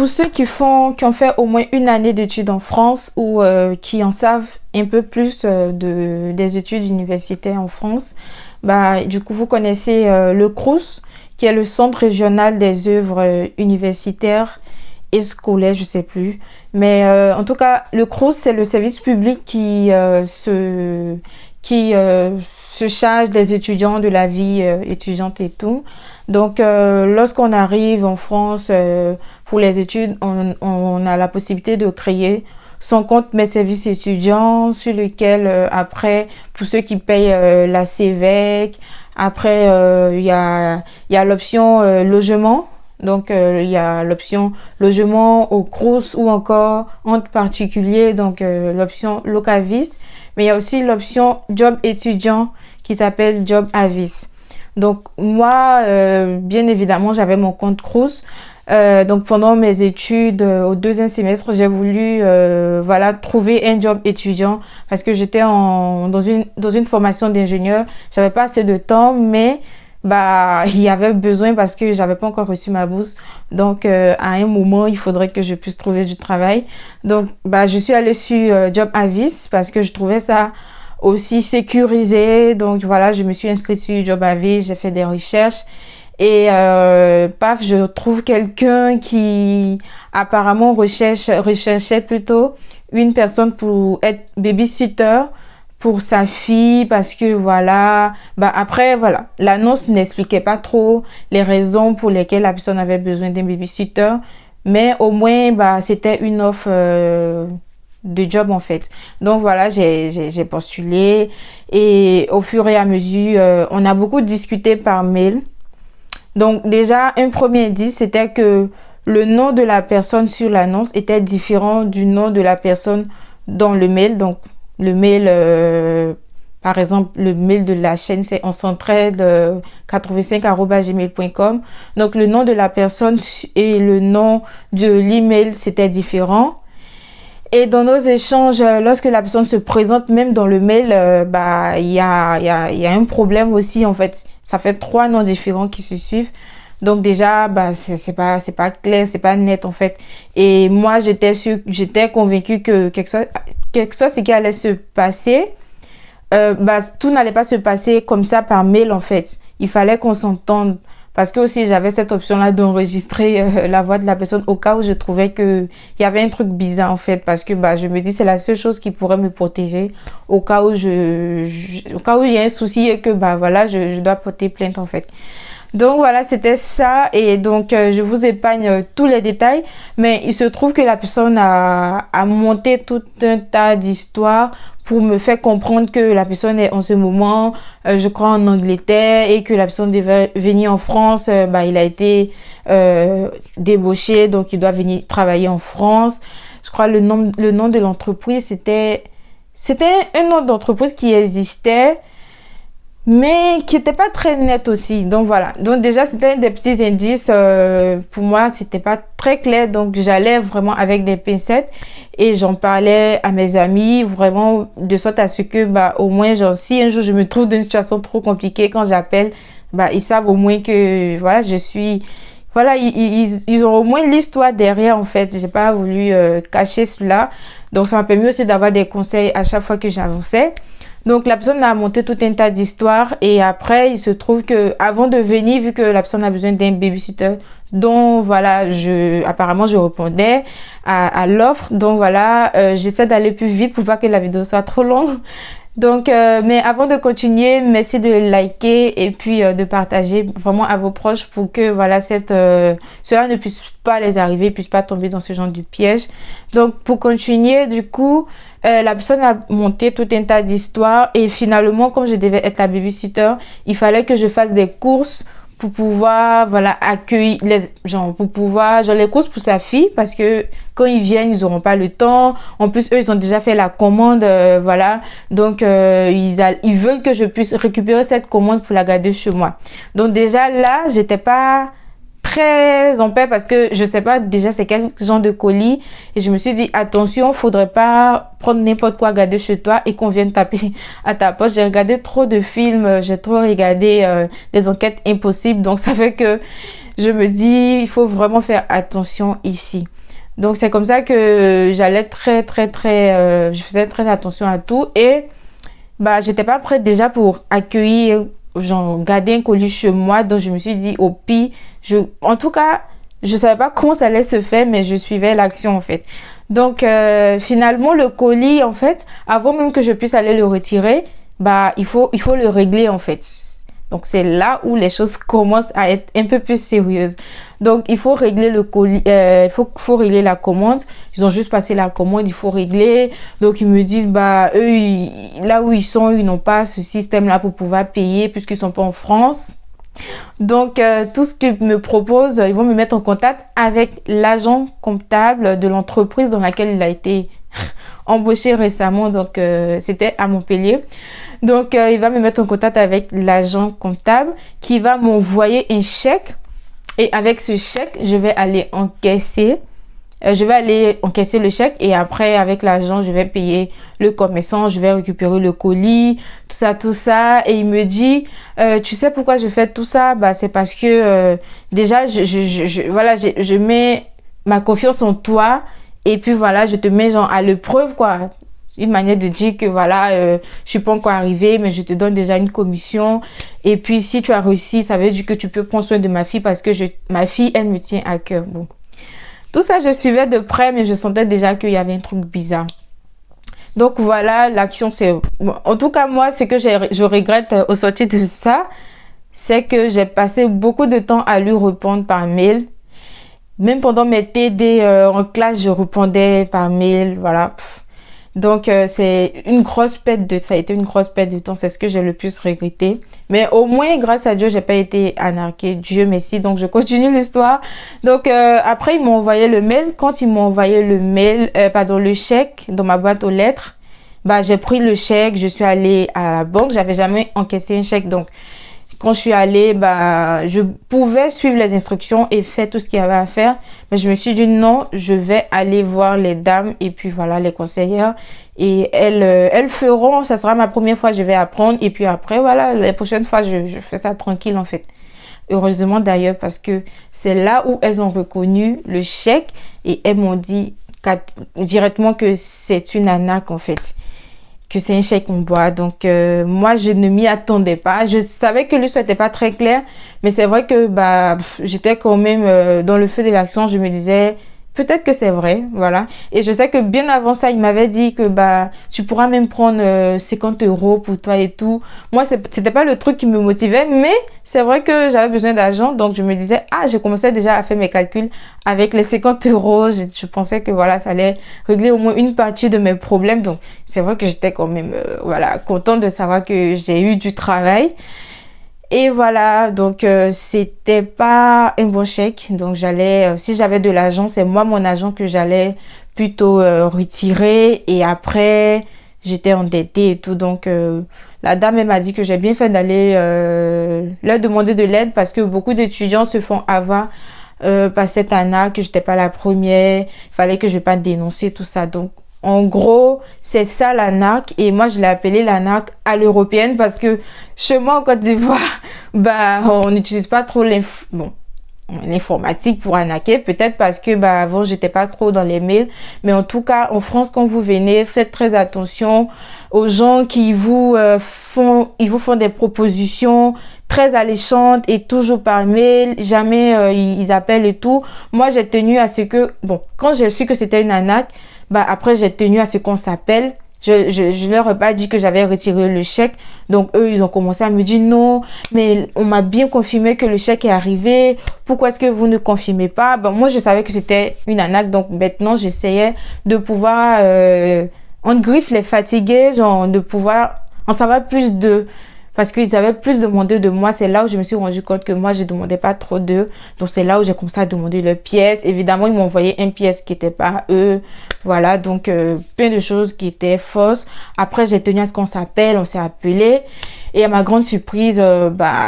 pour ceux qui ont fait au moins une année d'études en France ou qui en savent un peu plus des études universitaires en France, bah, du coup, vous connaissez le CROUS, qui est le Centre régional des œuvres universitaires et scolaires, je sais plus. Mais en tout cas, le CROUS, c'est le service public qui se charge des étudiants, de la vie étudiante et tout. Donc, lorsqu'on arrive en France pour les études, on a la possibilité de créer son compte Mes services étudiants sur lequel, après, pour ceux qui payent la CVEC, après, il y a l'option logement. Donc, il y a l'option logement au CROUS ou encore entre particuliers, donc l'option Locavis. Mais il y a aussi l'option job étudiant qui s'appelle Job Avis. Donc, moi, bien évidemment, j'avais mon compte CROUS. Donc, pendant mes études au deuxième semestre, j'ai voulu trouver un job étudiant parce que j'étais dans une formation d'ingénieur. J'avais pas assez de temps, mais il y avait besoin parce que j'avais pas encore reçu ma bourse. Donc, à un moment, il faudrait que je puisse trouver du travail. Donc, je suis allée sur Job Avis parce que je trouvais ça aussi sécurisé. Donc, voilà, je me suis inscrite sur Job Avis, j'ai fait des recherches. Et je trouve quelqu'un qui apparemment recherchait plutôt une personne pour être babysitter pour sa fille parce que l'annonce n'expliquait pas trop les raisons pour lesquelles la personne avait besoin d'un babysitter, mais au moins c'était une offre de job en fait. Donc voilà, j'ai postulé et au fur et à mesure, on a beaucoup discuté par mail. Donc déjà, un premier indice, c'était que le nom de la personne sur l'annonce était différent du nom de la personne dans le mail. Donc le mail, par exemple, le mail de la chaîne, c'est on s'entraide 85@gmail.com. Donc le nom de la personne et le nom de l'email, c'était différent. Et dans nos échanges, lorsque la personne se présente, même dans le mail, il y a un problème aussi en fait. Ça fait 3 noms différents qui se suivent. Donc déjà, c'est pas clair, c'est pas net en fait. Et moi, j'étais convaincue que quelque chose ce qui allait se passer, tout n'allait pas se passer comme ça par mail en fait. Il fallait qu'on s'entende. Parce que aussi, j'avais cette option-là d'enregistrer la voix de la personne au cas où je trouvais qu'il y avait un truc bizarre en fait. Parce que je me dis c'est la seule chose qui pourrait me protéger au cas où au cas où il y a un souci et que je dois porter plainte en fait. Donc voilà, c'était ça. Et donc, je vous épargne tous les détails. Mais il se trouve que la personne a monté tout un tas d'histoires pour me faire comprendre que la personne est en ce moment, je crois, en Angleterre et que la personne devait venir en France. Il a été débauché, donc il doit venir travailler en France. Je crois le nom de l'entreprise, c'était un nom d'entreprise qui existait, mais qui n'était pas très net aussi. Donc voilà. Donc déjà, c'était des petits indices. Pour moi, c'était pas très clair. Donc j'allais vraiment avec des pincettes et j'en parlais à mes amis, vraiment de sorte à ce que au moins, si un jour je me trouve dans une situation trop compliquée, quand j'appelle, ils savent au moins que voilà, je suis... Voilà, ils ont au moins l'histoire derrière en fait. J'ai pas voulu cacher cela. Donc ça m'a permis aussi d'avoir des conseils à chaque fois que j'avançais. Donc la personne a monté tout un tas d'histoires et après il se trouve que avant de venir, vu que la personne a besoin d'un babysitter, donc voilà, apparemment je répondais à l'offre. Donc voilà, j'essaie d'aller plus vite pour pas que la vidéo soit trop longue. Donc mais avant de continuer, merci de liker et puis de partager vraiment à vos proches pour que voilà cela ne puisse pas les arriver, puisse pas tomber dans ce genre de piège. Donc pour continuer, du coup, la personne a monté tout un tas d'histoires et finalement, comme je devais être la babysitter, il fallait que je fasse des courses pour pouvoir accueillir les courses pour sa fille parce que quand ils viennent ils auront pas le temps. En plus eux ils ont déjà fait la commande donc ils veulent que je puisse récupérer cette commande pour la garder chez moi. Donc déjà là j'étais pas très en paix parce que je sais pas déjà c'est quel genre de colis et je me suis dit attention, faudrait pas prendre n'importe quoi garder chez toi et qu'on vienne taper à ta porte. J'ai regardé trop de films, j'ai trop regardé des enquêtes impossibles, donc ça fait que je me dis, il faut vraiment faire attention ici. Donc, c'est comme ça que j'allais je faisais très attention à tout. Et, bah, j'étais pas prête déjà pour accueillir, genre, garder un colis chez moi. Donc, je me suis dit, au pire, en tout cas, je savais pas comment ça allait se faire, mais je suivais l'action, en fait. Donc, finalement, le colis, en fait, avant même que je puisse aller le retirer, bah, il faut le régler, en fait. Donc, c'est là où les choses commencent à être un peu plus sérieuses. Donc, il faut régler le colis, faut régler la commande. Ils ont juste passé la commande, il faut régler. Donc, ils me disent, bah, eux, là où ils sont, ils n'ont pas ce système-là pour pouvoir payer puisqu'ils sont pas en France. Donc, tout ce qu'ils me proposent, ils vont me mettre en contact avec l'agent comptable de l'entreprise dans laquelle il a été embauché récemment. Donc, c'était à Montpellier. Donc, il va me mettre en contact avec l'agent comptable qui va m'envoyer un chèque. Et avec ce chèque, je vais aller encaisser le chèque et après, avec l'argent, je vais payer le commerçant, je vais récupérer le colis, tout ça. Et il me dit, tu sais pourquoi je fais tout ça? Bah, c'est parce que déjà, voilà, je mets ma confiance en toi et puis voilà, je te mets genre à l'épreuve, quoi. Une manière de dire que voilà, je suis pas encore arrivée, mais je te donne déjà une commission. Et puis, si tu as réussi, ça veut dire que tu peux prendre soin de ma fille parce que ma fille, elle me tient à cœur. Bon. Tout ça, je suivais de près, mais je sentais déjà qu'il y avait un truc bizarre. Donc voilà, l'action, c'est... En tout cas, moi, ce que je regrette au sortir de ça, c'est que j'ai passé beaucoup de temps à lui répondre par mail. Même pendant mes TD en classe, je répondais par mail, voilà. Donc, ça a été une grosse perte de temps. C'est ce que j'ai le plus regretté. Mais au moins, grâce à Dieu, j'ai pas été arnaquée. Dieu merci. Donc, je continue l'histoire. Donc, après, ils m'ont envoyé le mail. Quand ils m'ont envoyé le chèque dans ma boîte aux lettres, bah, j'ai pris le chèque. Je suis allée à la banque. J'avais jamais encaissé un chèque. Donc, quand je suis allée, bah, je pouvais suivre les instructions et faire tout ce qu'il y avait à faire. Mais je me suis dit non, je vais aller voir les dames et puis voilà, les conseillères. Et elles feront, ça sera ma première fois, je vais apprendre. Et puis après, voilà, les prochaines fois, je fais ça tranquille en fait. Heureusement d'ailleurs parce que c'est là où elles ont reconnu le chèque et elles m'ont dit directement que c'est une arnaque en fait. Que c'est un chèque en bois. Donc, moi, je ne m'y attendais pas. Je savais que l'histoire n'était pas très claire, mais c'est vrai que bah j'étais quand même dans le feu de l'action. Je me disais, peut-être que c'est vrai, voilà. Et je sais que bien avant ça, il m'avait dit que bah tu pourras même prendre 50 € pour toi et tout. Moi, c'était pas le truc qui me motivait, mais c'est vrai que j'avais besoin d'argent. Donc, je me disais, j'ai commencé déjà à faire mes calculs avec les 50 €. Je pensais que voilà, ça allait régler au moins une partie de mes problèmes. Donc, c'est vrai que j'étais quand même voilà, contente de savoir que j'ai eu du travail. Et voilà, donc c'était pas un bon chèque. Donc j'allais, si j'avais de l'argent, c'est moi mon argent que j'allais plutôt retirer. Et après, j'étais endettée et tout. Donc la dame, elle m'a dit que j'ai bien fait d'aller leur demander de l'aide parce que beaucoup d'étudiants se font avoir par cette arnaque, que j'étais pas la première. Il fallait que je pas dénoncer tout ça. Donc en gros, c'est ça l'arnaque et moi je l'ai appelé l'arnaque à l'européenne parce que chez moi en Côte d'Ivoire, bah on n'utilise pas trop l'informatique pour arnaquer, peut-être parce que bah avant j'étais pas trop dans les mails, mais en tout cas en France quand vous venez, faites très attention aux gens qui vous font des propositions très alléchantes et toujours par mail, jamais ils appellent et tout. Moi j'ai tenu à ce que quand j'ai su que c'était une arnaque, bah après j'ai tenu à ce qu'on s'appelle. Je leur ai pas dit que j'avais retiré le chèque. Donc eux, ils ont commencé à me dire non, mais on m'a bien confirmé que le chèque est arrivé. Pourquoi est-ce que vous ne confirmez pas? Moi, je savais que c'était une arnaque. Donc maintenant, j'essayais de pouvoir, en griffe, les fatiguer, genre de pouvoir en savoir plus parce qu'ils avaient plus demandé de moi. C'est là où je me suis rendu compte que moi, je demandais pas trop d'eux. Donc, c'est là où j'ai commencé à demander leurs pièces. Évidemment, ils m'ont envoyé une pièce qui n'était pas eux. Voilà, donc plein de choses qui étaient fausses. Après, j'ai tenu à ce qu'on s'appelle. On s'est appelé. Et à ma grande surprise,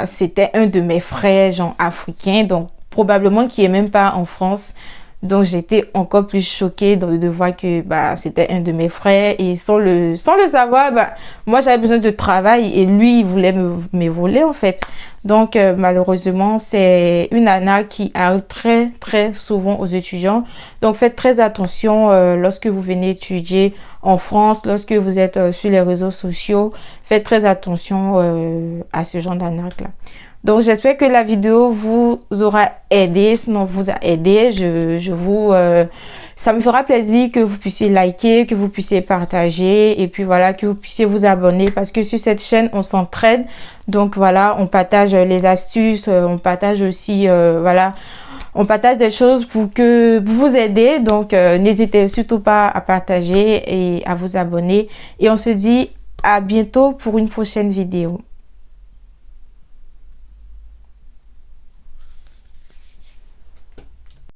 c'était un de mes frères, genre africains. Donc, probablement qui est même pas en France. Donc j'étais encore plus choquée de voir que bah c'était un de mes frères, et sans le savoir, bah moi j'avais besoin de travail et lui il voulait me voler en fait. Donc malheureusement c'est une arnaque qui arrive très très souvent aux étudiants. Donc faites très attention lorsque vous venez étudier en France, lorsque vous êtes sur les réseaux sociaux, faites très attention à ce genre d'arnaque là. Donc j'espère que la vidéo vous aura aidé, sinon vous a aidé, ça me fera plaisir que vous puissiez liker, que vous puissiez partager, et puis voilà, que vous puissiez vous abonner, parce que sur cette chaîne on s'entraide. Donc voilà, on partage les astuces, on partage aussi voilà, on partage des choses pour vous aider. Donc n'hésitez surtout pas à partager et à vous abonner, et on se dit à bientôt pour une prochaine vidéo.